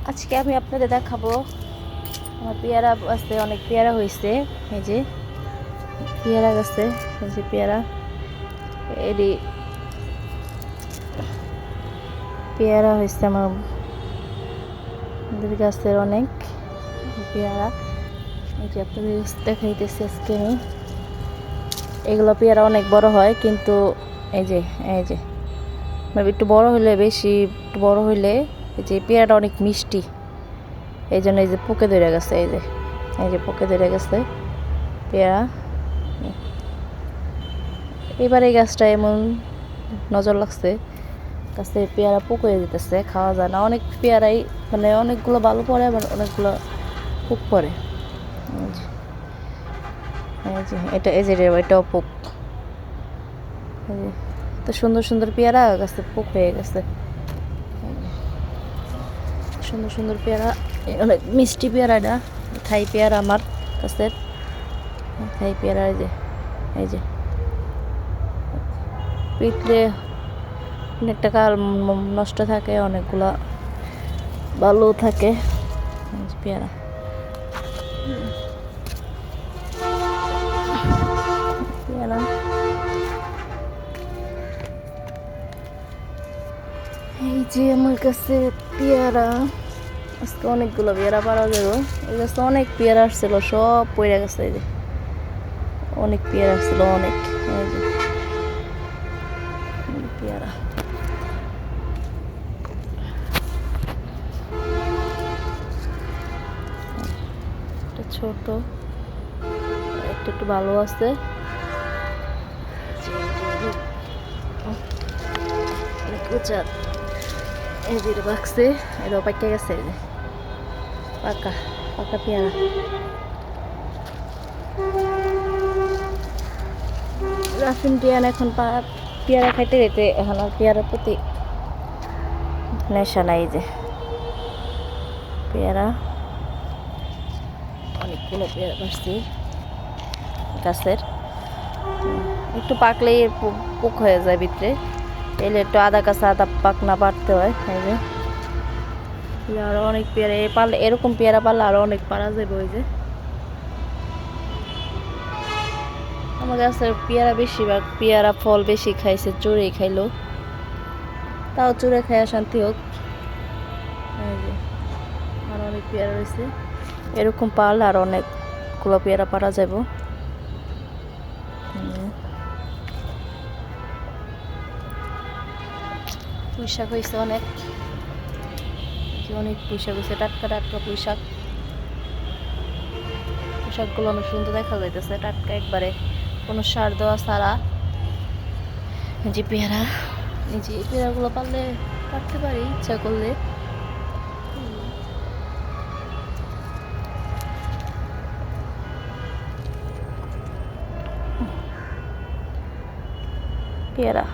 আজকে আমি আপনাদের দেখাবো আমার পেয়ারা গাছে অনেক পেয়ারা হয়েছে। এই যে পেয়ারা গাছে, এই যে পেয়ারা, এরই পেয়ারা হয়েছে আমাদের গাছের অনেক পেয়ারা। এই যে আপনাদের দেখাইতেছি আজকে আমি। এগুলো পেয়ারা অনেক বড় হয়, কিন্তু এই যে একটু বড় হলে, একটু বড় হইলে এই যে পেয়ারাটা অনেক মিষ্টি, এই জন্য এই যে পোকে ধরে গেছে, এই যে পোকে ধরে গেছে পেয়ারা। এবার এই গাছটা এমন নজর লাগছে, গাছে পেয়ারা পোক হয়ে যেতেছে, খাওয়া যায় না। অনেক পেয়ারাই মানে অনেকগুলো ভালো পড়ে, আবার অনেকগুলো পোক পড়ে। এটা এই যে এটাও পোক। তো সুন্দর সুন্দর পেয়ারা গাছে পোক হয়ে গেছে। সুন্দর সুন্দর পেয়ারা, অনেক মিষ্টি পেয়ারা, এটা থাই পেয়ারা আমার কাছের থাই পেয়ারা। এই যে পিটলে অনেকটা কাল নষ্ট থাকে, অনেকগুলা ভালো থাকে পেয়ারা। পেয়ারা এই যে আমার কাছে পেয়ারা, আজকে অনেকগুলো পেয়ারা পাওয়া যাবে। এই গাছে অনেক পেয়ারা আসছিল, সব পড়ে গেছে। এই যে অনেক পেয়ারা আসছিল, অনেক। এই যে পেয়ারা, একটা ছোট, একটু একটু ভালো আছে। এই যে এটা বাক্সে, এটাও পাইকে গেছে। এই যে পাকা পাকা পেয়ারা। রাফিন টিয়ান এখন পেয়ারা খাইতে খাইতে এখন আর পেয়ারার প্রতি নেশা নাই। যে পেয়ারা, অনেকগুলো পেয়ারা পাচ্ছি গাছের। একটু পাকলেই পোক হয়ে যায় ভিতরে, এলে একটু আধা কাঁচা আধা পাকনা পারতে হয়। এই যে আরো অনেক পেয়ারা পারলে, এরকম পেয়ারা পারলে আরো অনেক পারা যাবে। ওই যে আমার গাছের পেয়ারা, বেশিরভাগ পেয়ারা ফল বেশি খাইছে, চুড়ে খাইলো, তাও চুড়ে খাইয়া শান্তি হোক। এই যে আরো অনেক পেয়ারা রয়েছে, এরকম পারলে আর অনেকগুলো পেয়ারা পারা যাব। পুঁইশাক হয়েছে অনেক, অনেক পুঁইশাক হয়েছে, টাটকা টাটকা পুঁইশাক। পোশাকগুলো অনেক সুন্দর দেখা যাইতেছে, টাটকা একবারে, কোনো সার দেওয়া ছাড়া। যে পেয়ারা, এই যে পেয়ারাগুলো পারলে পারতে পারি ইচ্ছা করলে। পেয়ারা